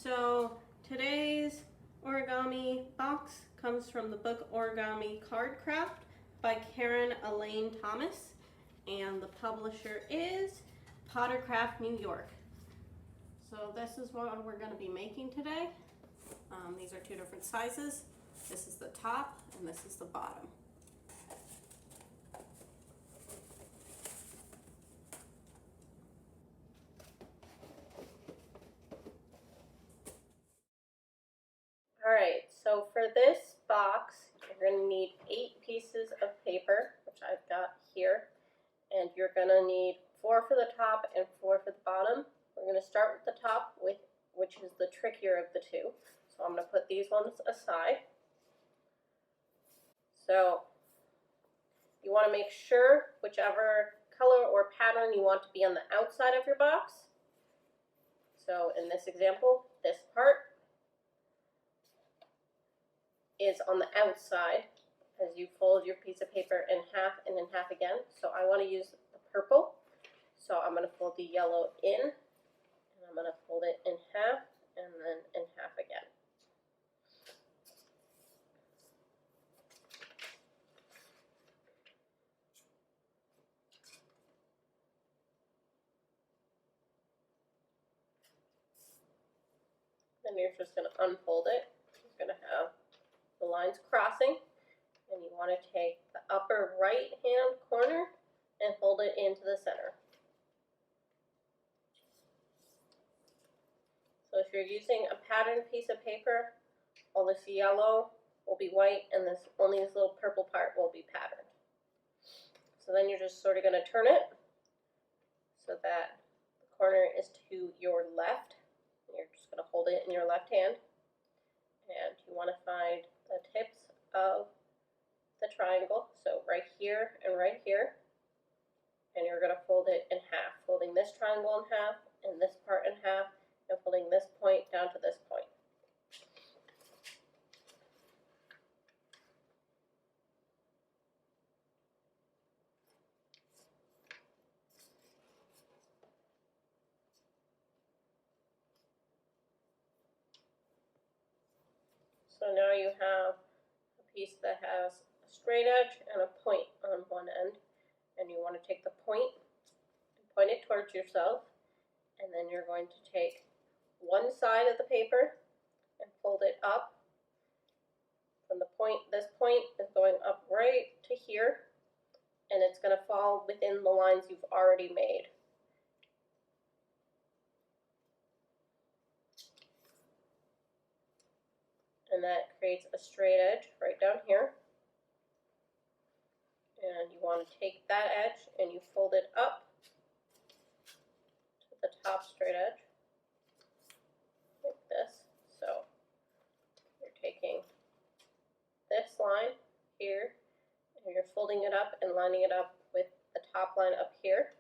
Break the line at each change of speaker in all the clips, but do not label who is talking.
So today's origami box comes from the book Origami Card Craft by Karen Elaine Thomas, and the publisher is Pottercraft New York. So this is what we're going to be making today. These are two different sizes. This is the top and this is the bottom. Alright, so for this box, you're going to need 8 pieces of paper, which I've got here. And you're going to need 4 for the top and 4 for the bottom. We're going to start with the top, which is the trickier of the two. So I'm going to put these ones aside. So you want to make sure whichever color or pattern you want to be on the outside of your box. So in this example, this part is on the outside as you fold your piece of paper in half and in half again. So I want to use the purple. So I'm going to fold the yellow in, and I'm going to fold it in half and then in half again. Then you're just going to unfold it. It's going to have the lines crossing, and you want to take the upper right hand corner and fold it into the center. So if you're using a patterned piece of paper, all this yellow will be white and only this little purple part will be patterned. So then you're just sort of going to turn it so that the corner is to your left. You're just going to hold it in your left hand, and you want to find the tips of the triangle, so right here and right here, and you're going to fold it in half, folding this triangle in half and this part in half, and folding this point down to this point. So now you have a piece that has a straight edge and a point on one end, and you want to take the point and point it towards yourself, and then you're going to take one side of the paper and fold it up from the point. This point is going up right to here, and it's going to fall within the lines you've already made. And that creates a straight edge right down here. And you want to take that edge and you fold it up to the top straight edge, like this. So you're taking this line here, and you're folding it up and lining it up with the top line up here.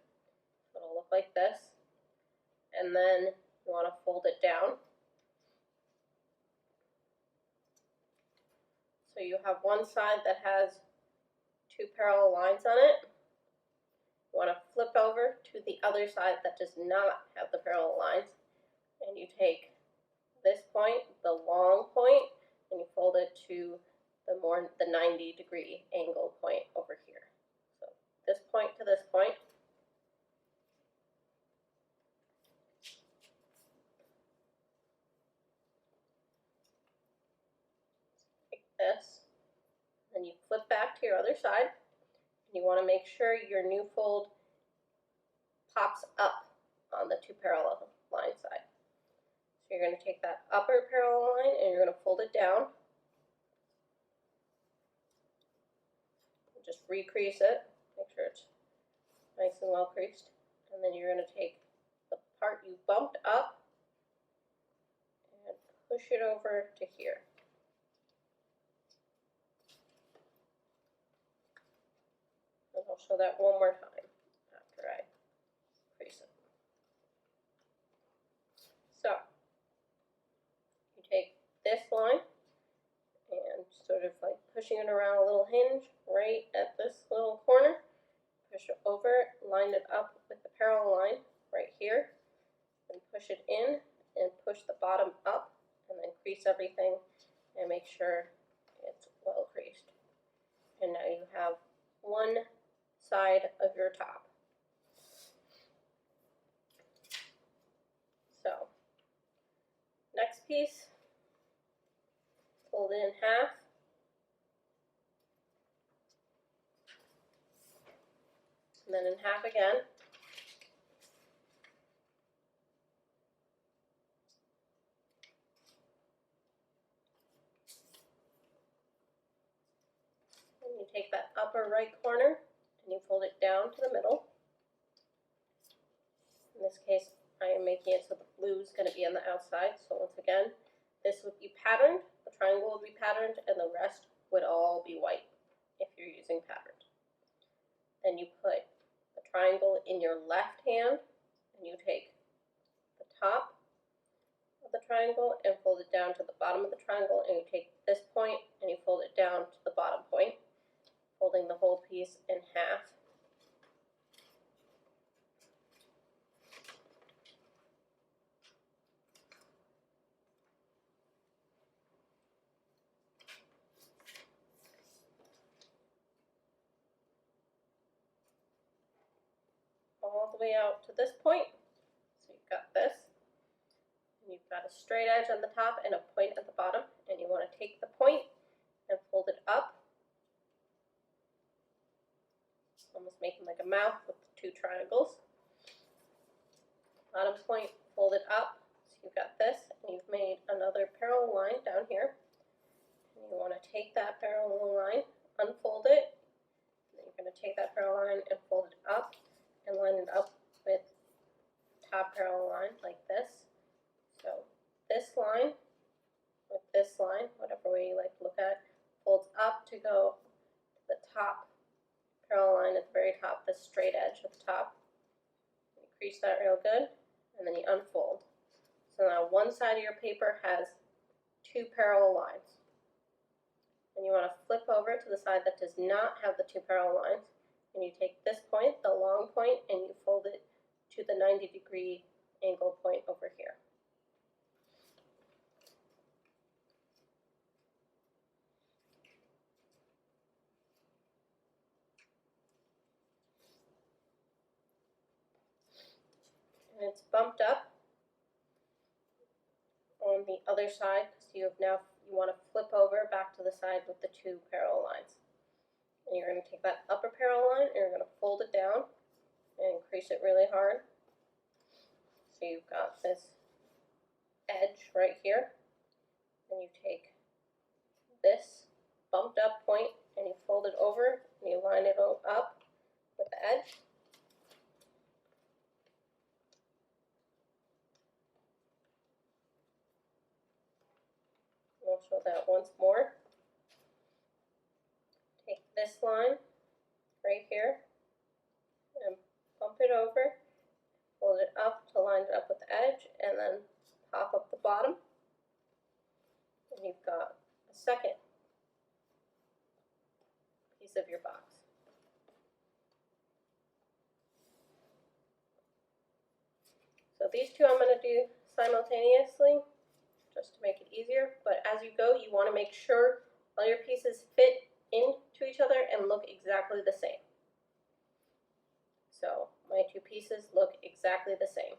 So it'll look like this. And then you want to fold it down. So you have one side that has 2 parallel lines on it. You want to flip over to the other side that does not have the parallel lines, and you take this point, the long point, and you fold it to the 90-degree angle point over here. So this point to this point. This, then you flip back to your other side, and you want to make sure your new fold pops up on the 2 parallel line side. So you're going to take that upper parallel line and you're going to fold it down. Just recrease it, make sure it's nice and well creased, and then you're going to take the part you bumped up and push it over to here. I'll show that one more time after I crease it. So you take this line and sort of like pushing it around a little hinge right at this little corner, push it over, line it up with the parallel line right here, and push it in and push the bottom up and then crease everything and make sure it's well creased. And now you have one side of your top. So, next piece, fold it in half. And then in half again. And you take that upper right corner and you fold it down to the middle. In this case, I am making it so the blue is going to be on the outside. So once again, this would be patterned, the triangle would be patterned, and the rest would all be white if you're using patterned. Then you put the triangle in your left hand and you take the top of the triangle and fold it down to the bottom of the triangle, and you take this point and you fold it down to the bottom point, folding the whole piece in half. All the way out to this point. So you've got this, and you've got a straight edge on the top and a point at the bottom, and you want to take the point and fold it up, almost making like a mouth with two triangles. Bottom point, fold it up, so you've got this, and you've made another parallel line down here, and you want to take that parallel line, unfold it, and then you're going to take that parallel line and fold it up and line it up with top parallel line like this. So this line with this line, whatever way you like to look at it, folds up to go to the top parallel line at the very top, the straight edge at the top. You crease that real good, and then you unfold. So now one side of your paper has two parallel lines. And you want to flip over to the side that does not have the two parallel lines. And you take this point, the long point, and you fold it to the 90-degree angle point over here. And it's bumped up on the other side, so you want to flip over back to the side with the two parallel lines. And you're going to take that upper parallel line and you're going to fold it down and crease it really hard. So you've got this edge right here, and you take this bumped up point and you fold it over and you line it up with the edge. We'll show that once more. Take this line right here and bump it over, fold it up to line it up with the edge, and then pop up the bottom. And you've got a second piece of your box. So these two I'm going to do simultaneously just to make it easier, but as you go you want to make sure all your pieces fit into each other and look exactly the same. So my two pieces look exactly the same.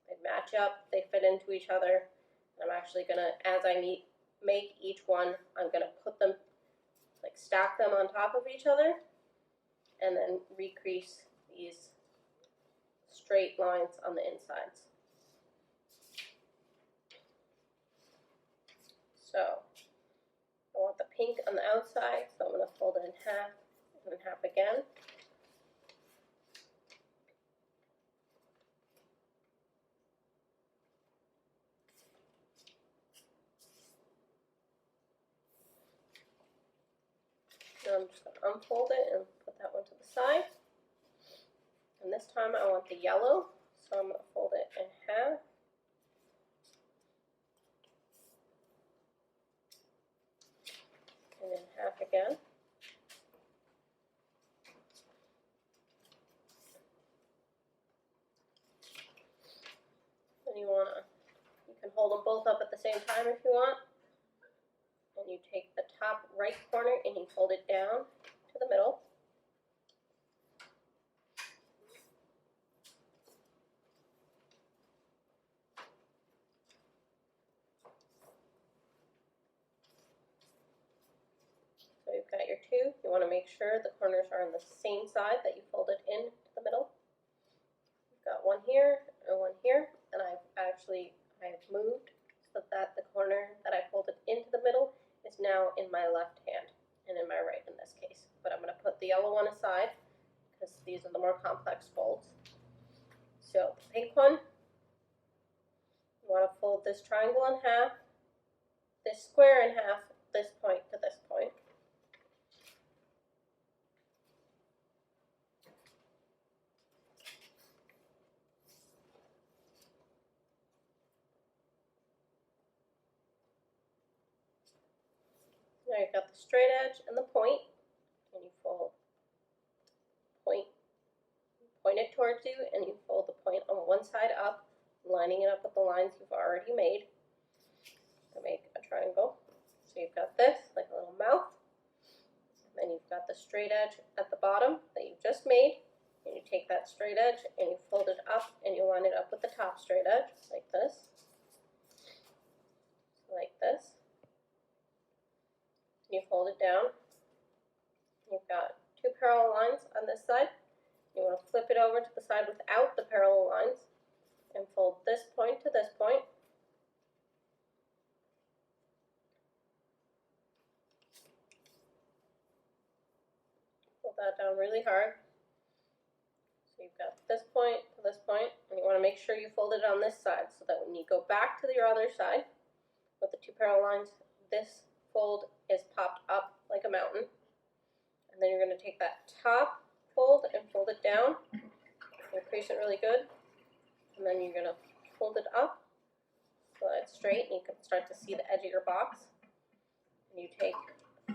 They match up, they fit into each other. I'm actually going to, as I make each one, I'm going to put them, like stack them on top of each other and then recrease these straight lines on the insides. So I want the pink on the outside, so I'm going to fold it in half and then half again. Now I'm just going to unfold it and put that one to the side. And this time I want the yellow, so I'm going to fold it in half. And then half again. Then you want to hold them both up at the same time if you want. And you take the top right corner and you fold it down to the middle. So you've got your two. You want to make sure the corners are on the same side that you folded in to the middle. You've got one here and one here, and I've moved so that the corner that I folded into the middle is now in my left hand and in my right in this case. But I'm going to put the yellow one aside because these are the more complex folds. So the pink one, you want to fold this triangle in half, this square in half, this point to this point. Now you've got the straight edge and the point, and you fold point, point it towards you, and you fold the point on one side up, lining it up with the lines you've already made to make a triangle. So you've got this, like a little mouth, and then you've got the straight edge at the bottom that you just made, and you take that straight edge and you fold it up and you line it up with the top straight edge, like this, like this. You fold it down. You've got two parallel lines on this side. You want to flip it over to the side without the parallel lines and fold this point to this point. Fold that down really hard. So you've got this point to this point, and you want to make sure you fold it on this side so that when you go back to your other side with the two parallel lines, this fold is popped up like a mountain. And then you're going to take that top fold and fold it down, increase it really good, and then you're going to fold it up so that it's straight and you can start to see the edge of your box. And you take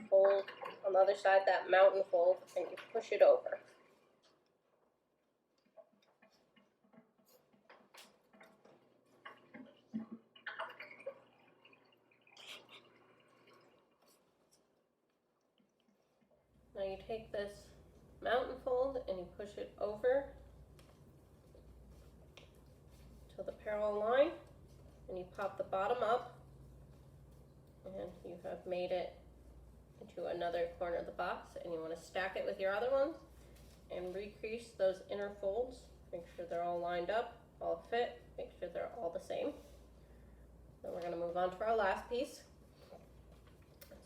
fold on the other side, that mountain fold, and you push it over. Now you take this mountain fold and you push it over to the parallel line, and you pop the bottom up, and you have made it into another corner of the box, and you want to stack it with your other ones and recrease those inner folds. Make sure they're all lined up, all fit, make sure they're all the same. Then we're going to move on to our last piece.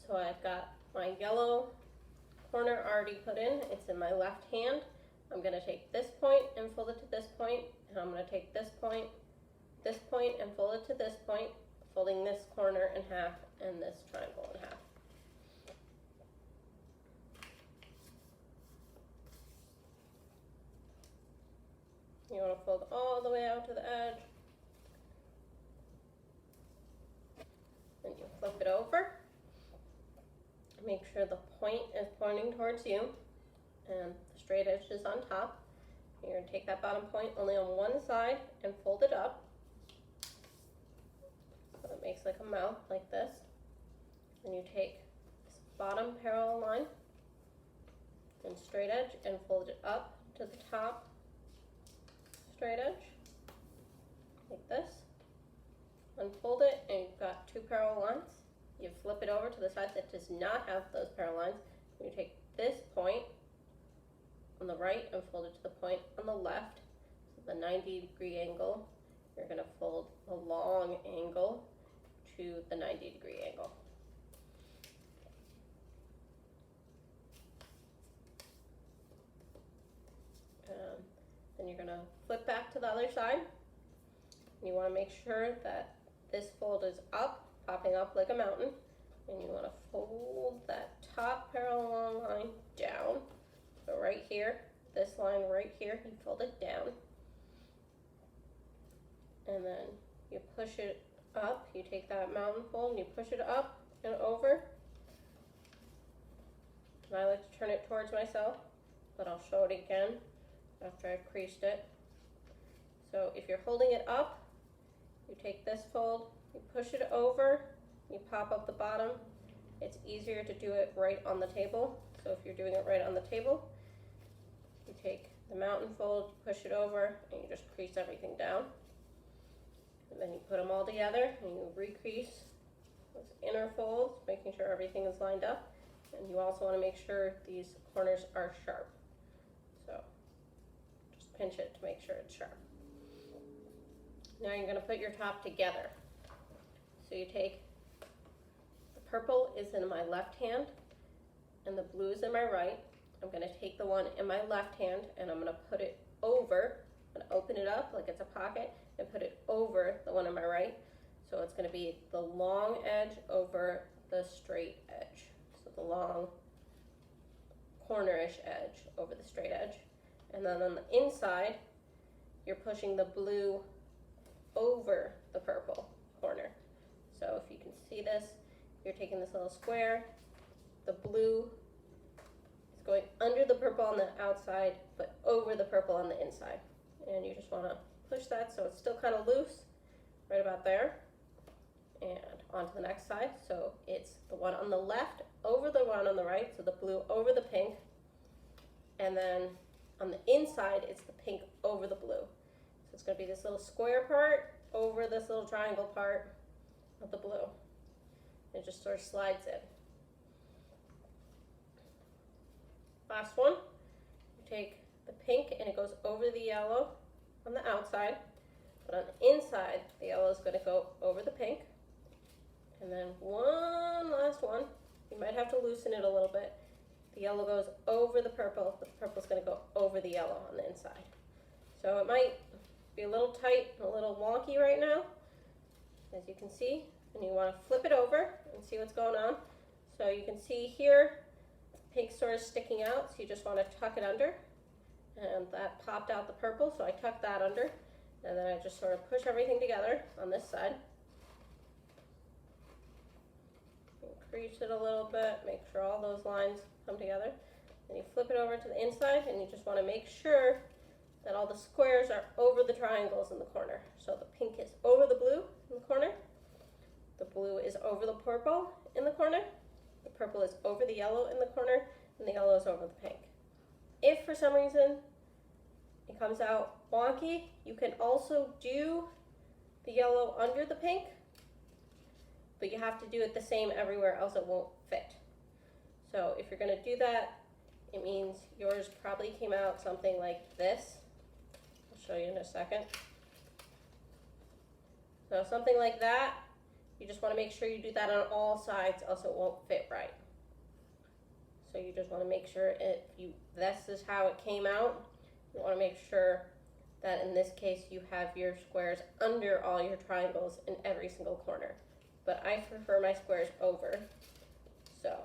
So I've got my yellow corner already put in. It's in my left hand. I'm going to take this point and fold it to this point, and I'm going to take this point, and fold it to this point, folding this corner in half and this triangle in half. You want to fold all the way out to the edge, and you flip it over. Make sure the point is pointing towards you and the straight edge is on top. You're going to take that bottom point only on one side and fold it up so it makes like a mouth like this. And you take this bottom parallel line and straight edge and fold it up to the top straight edge like this. Unfold it, and you've got two parallel lines. You flip it over to the side that does not have those parallel lines. You take this point on the right and fold it to the point on the left. So the 90-degree angle, you're going to fold the long angle to the 90-degree angle. Then you're going to flip back to the other side. You want to make sure that this fold is up, popping up like a mountain, and you want to fold that top parallel line down. So right here, this line right here, you fold it down, and then you push it up. You take that mountain fold and you push it up and over. And I like to turn it towards myself, but I'll show it again after I've creased it. So if you're holding it up, you take this fold, You push it over, you pop up the bottom. It's easier to do it right on the table. So if you're doing it right on the table, you take the mountain fold, push it over, and you just crease everything down. And then you put them all together and you recrease those inner folds, making sure everything is lined up. And you also want to make sure these corners are sharp. So just pinch it to make sure it's sharp. Now you're going to put your top together. So you take, the purple is in my left hand and the blue is in my right. I'm going to take the one in my left hand and I'm going to put it over. I'm going to open it up like it's a pocket and put it over the one on my right. So it's going to be the long edge over the straight edge. So the long corner-ish edge over the straight edge. And then on the inside, you're pushing the blue over the purple corner. So if you can see this, you're taking this little square, the blue is going under the purple on the outside, but over the purple on the inside. And you just want to push that so it's still kind of loose, right about there. And on to the next side. So it's the one on the left over the one on the right, so the blue over the pink. And then on the inside, it's the pink over the blue. So it's going to be this little square part over this little triangle part of the blue. It just sort of slides in. Last one, you take the pink and it goes over the yellow on the outside, but on the inside, the yellow is going to go over the pink. And then one last one, you might have to loosen it a little bit. The yellow goes over the purple, but the purple is going to go over the yellow on the inside. So it might be a little tight and a little wonky right now, as you can see, and you want to flip it over and see what's going on. So you can see here, the pink sort of sticking out, so you just want to tuck it under, and that popped out the purple, so I tucked that under, and then I just sort of push everything together on this side. Crease it a little bit, make sure all those lines come together. Then you flip it over to the inside and you just want to make sure that all the squares are over the triangles in the corner. So the pink is over the blue in the corner, the blue is over the purple in the corner, the purple is over the yellow in the corner, and the yellow is over the pink. If for some reason it comes out wonky, you can also do the yellow under the pink, but you have to do it the same everywhere, else it won't fit. So if you're going to do that, it means yours probably came out something like this. I'll show you in a second. So something like that, you just want to make sure you do that on all sides, else it won't fit right. So you just want to make sure this is how it came out. You want to make sure that in this case you have your squares under all your triangles in every single corner. But I prefer my squares over, so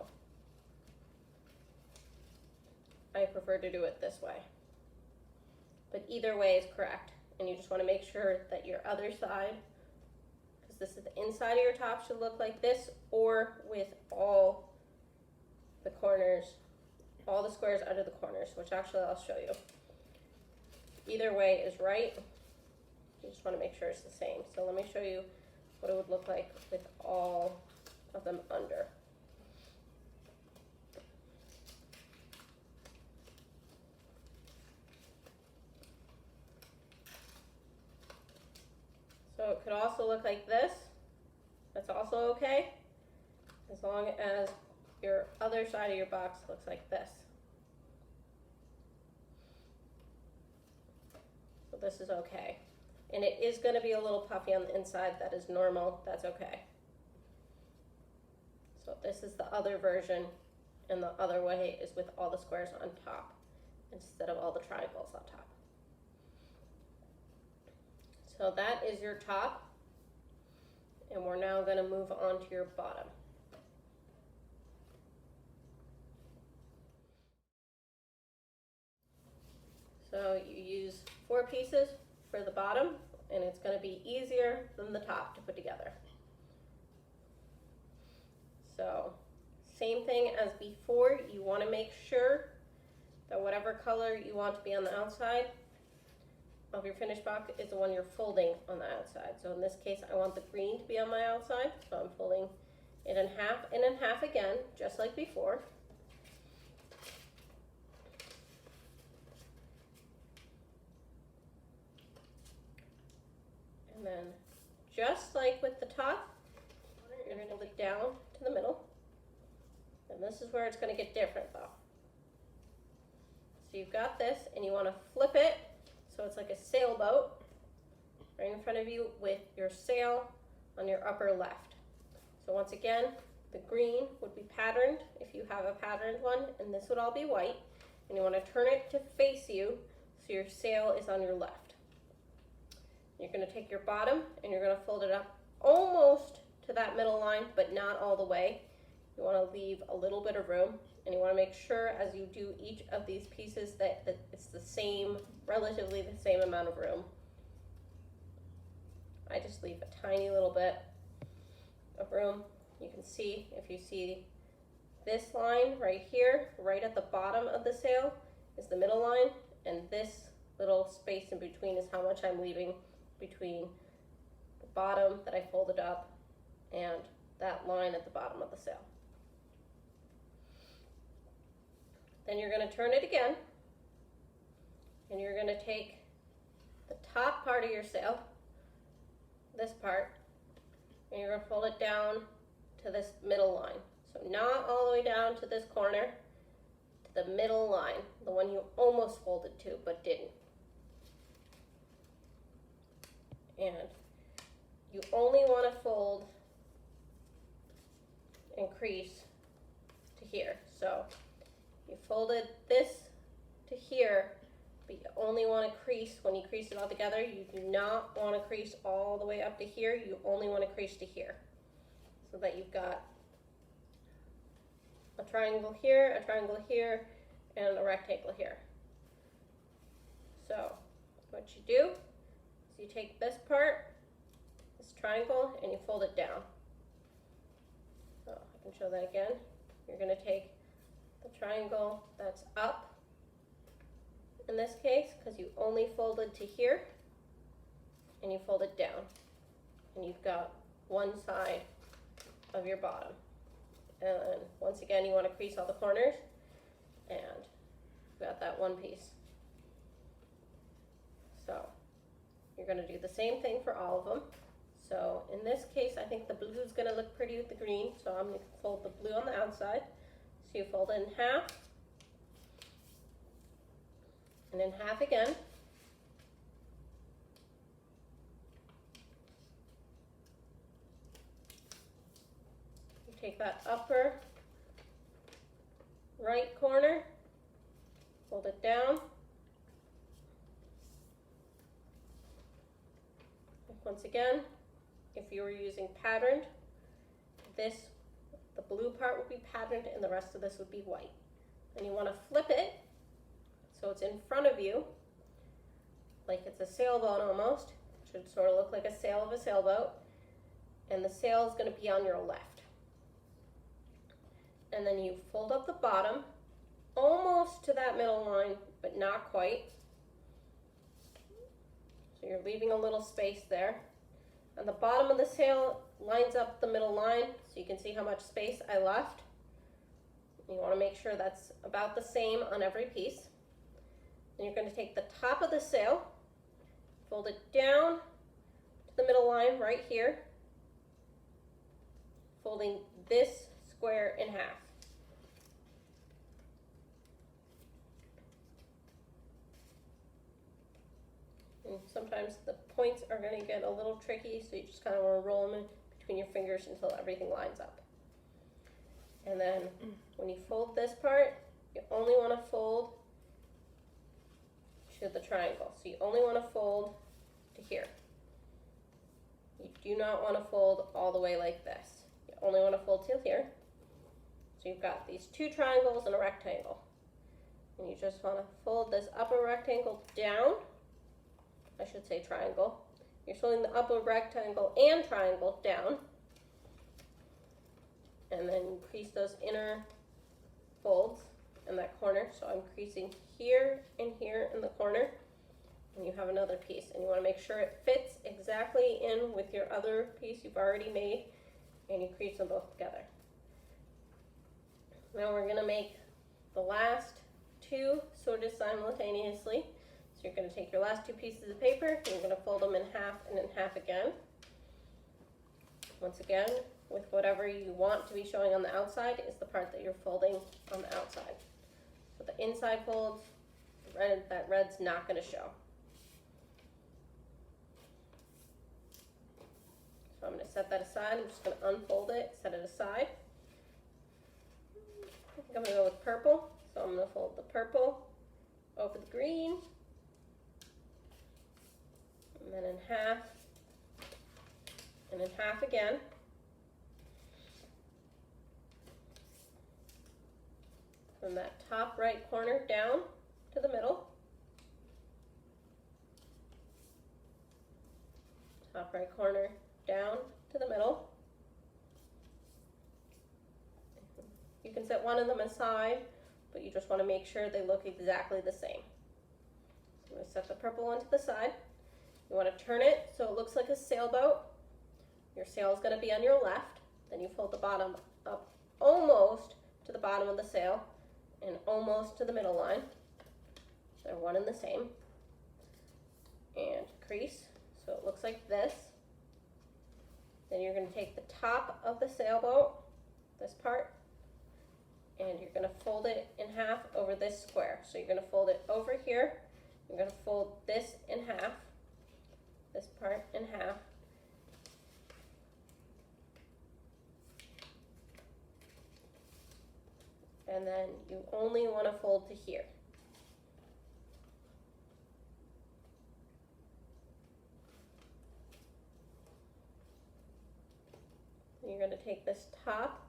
I prefer to do it this way. But either way is correct, and you just want to make sure that your other side, because this is the inside of your top, should look like this, or with all the corners, all the squares under the corners, which actually I'll show you. Either way is right. You just want to make sure it's the same. So let me show you what it would look like with all of them under. So it could also look like this. That's also okay, as long as your other side of your box looks like this. So this is okay. And it is going to be a little puffy on the inside. That is normal. That's okay. So this is the other version, and the other way is with all the squares on top instead of all the triangles on top. So that is your top, and we're now going to move on to your bottom. So you use 4 pieces for the bottom, and it's going to be easier than the top to put together. So same thing as before, you want to make sure that whatever color you want to be on the outside, of your finished box is the one you're folding on the outside. So in this case, I want the green to be on my outside, so I'm folding it in half and in half again, just like before. And then, just like with the top, you're going to fold it down to the middle. And this is where it's going to get different though. So you've got this, and you want to flip it so it's like a sailboat right in front of you with your sail on your upper left. So once again, the green would be patterned if you have a patterned one, and this would all be white. And you want to turn it to face you so your sail is on your left. You're going to take your bottom and you're going to fold it up almost to that middle line, but not all the way. You want to leave a little bit of room, and you want to make sure as you do each of these pieces that it's the same, relatively the same amount of room. I just leave a tiny little bit of room. You can see, if you see this line right here, right at the bottom of the sail is the middle line, and this little space in between is how much I'm leaving between the bottom that I folded up and that line at the bottom of the sail. Then you're going to turn it again, and you're going to take the top part of your sail, this part, and you're going to fold it down to this middle line. So not all the way down to this corner, to the middle line, the one you almost folded to but didn't. And you only want to fold and crease to here. So you folded this to here, but you only want to crease, when you crease it all together, you do not want to crease all the way up to here, you only want to crease to here. So that you've got a triangle here, and a rectangle here. So what you do is you take this part, this triangle, and you fold it down. So I can show that again. You're going to take the triangle that's up in this case, because you only folded to here, and you fold it down, and you've got one side of your bottom. And once again, you want to crease all the corners, and you've got that one piece. So you're going to do the same thing for all of them. So in this case, I think the blue is going to look pretty with the green, so I'm going to fold the blue on the outside. So you fold it in half, and in half again. You take that upper right corner, fold it down. Once again, if you were using patterned, the blue part would be patterned and the rest of this would be white. And you want to flip it so it's in front of you, like it's a sailboat almost. It should sort of look like a sail of a sailboat. And the sail is going to be on your left. And then you fold up the bottom almost to that middle line, but not quite. So you're leaving a little space there. And the bottom of the sail lines up the middle line, so you can see how much space I left. You want to make sure that's about the same on every piece. Then you're going to take the top of the sail, fold it down to the middle line right here, folding this square in half. And sometimes the points are going to get a little tricky, so you just kind of want to roll them in between your fingers until everything lines up. And then when you fold this part, you only want to fold to the triangle. So you only want to fold to here. You do not want to fold all the way like this. You only want to fold till here. So you've got these two triangles and a rectangle. And you just want to fold this upper rectangle down. I should say triangle. You're folding the upper rectangle and triangle down. And then you crease those inner folds in that corner. So I'm creasing here and here in the corner. and you have another piece, and you want to make sure it fits exactly in with your other piece you've already made, and you crease them both together. Now we're going to make the last two sort of simultaneously. So you're going to take your last two pieces of paper, and you're going to fold them in half and in half again. Once again, with whatever you want to be showing on the outside is the part that you're folding on the outside. So the inside folds, that red's not going to show. So I'm going to set that aside. I'm just going to unfold it, set it aside. I think I'm going to go with purple. So I'm going to fold the purple over the green, and then in half, and in half again. From that top right corner down to the middle. Top right corner down to the middle. You can set one of them aside, but you just want to make sure they look exactly the same. So I'm going to set the purple one to the side. You want to turn it so it looks like a sailboat. Your sail is going to be on your left. Then you fold the bottom up almost to the bottom of the sail and almost to the middle line. They're one and the same. And crease so it looks like this. Then you're going to take the top of the sailboat, this part, and you're going to fold it in half over this square. So you're going to fold it over here. You're going to fold this in half, this part in half. And then you only want to fold to here. You're going to take this top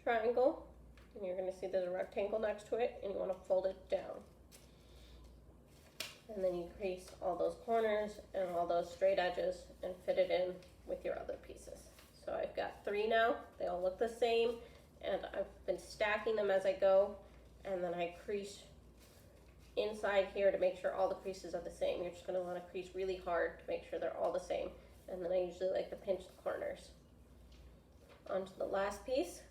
triangle, and you're going to see there's a rectangle next to it, and you want to fold it down. And then you crease all those corners and all those straight edges and fit it in with your other pieces. So I've got 3 now. They all look the same, and I've been stacking them as I go, and then I crease inside here to make sure all the creases are the same. You're just going to want to crease really hard to make sure they're all the same, and then I usually like to pinch the corners. Onto the last piece.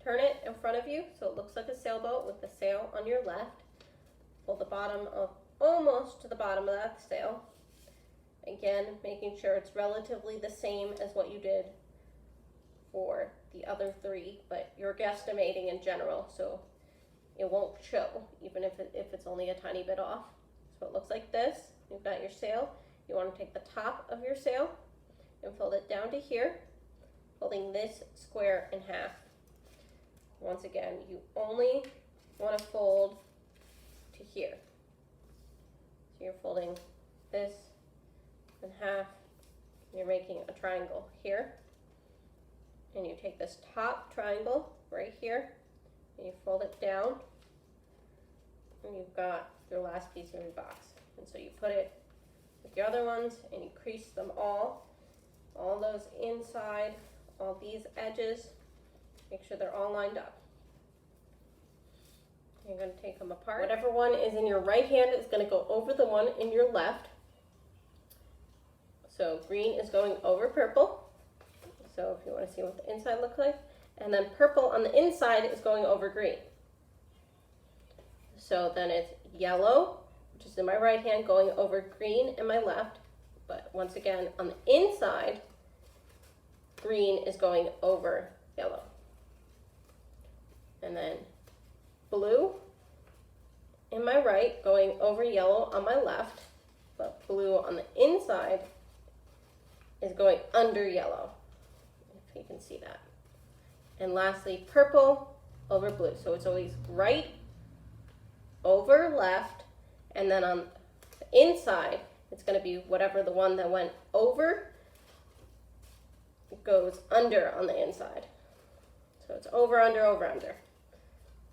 Turn it in front of you so it looks like a sailboat with the sail on your left. Fold the bottom of almost to the bottom of that sail. Again, making sure it's relatively the same as what you did for the other 3, but you're guesstimating in general, so it won't show, even if it's only a tiny bit off. So it looks like this. You've got your sail. You want to take the top of your sail and fold it down to here, folding this square in half. Once again, you only want to fold to here. So you're folding this in half, and you're making a triangle here. And you take this top triangle right here, and you fold it down, and you've got your last piece of your box. And so you put it with your other ones, and you crease them all those inside, all these edges, make sure they're all lined up. You're going to take them apart. Whatever one is in your right hand is going to go over the one in your left. So green is going over purple. So if you want to see what the inside looks like. And then purple on the inside is going over green. So then it's yellow, which is in my right hand, going over green in my left. But once again, on the inside, green is going over yellow. And then blue in my right, going over yellow on my left, but blue on the inside is going under yellow, if you can see that. And lastly, purple over blue. So it's always right over left, and then on the inside, it's going to be whatever the one that went over goes under on the inside. So it's over, under,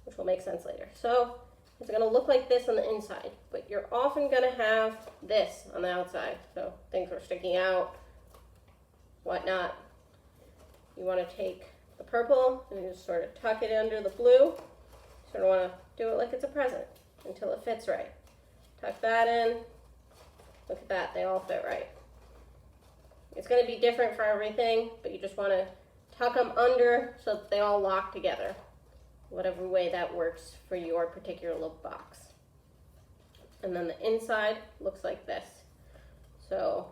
which will make sense later. So it's going to look like this on the inside, but you're often going to have this on the outside. So things are sticking out, whatnot. You want to take the purple and you just sort of tuck it under the blue. Sort of want to do it like it's a present until it fits right. Tuck that in, Look at that, they all fit right. It's going to be different for everything, but you just want to tuck them under so that they all lock together, whatever way that works for your particular little box. And then the inside looks like this. So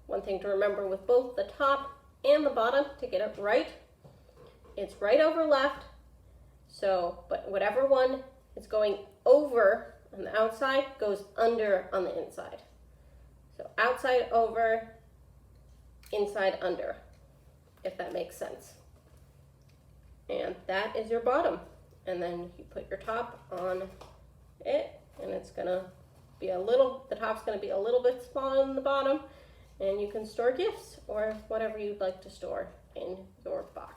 one thing to remember with both the top and the bottom to get it right, it's right over left. So, but whatever one is going over on the outside goes under on the inside. So outside over, inside under, if that makes sense. And that is your bottom. And then you put your top on it, and it's gonna be the top's gonna be a little bit smaller than the bottom, and you can store gifts or whatever you'd like to store in your box.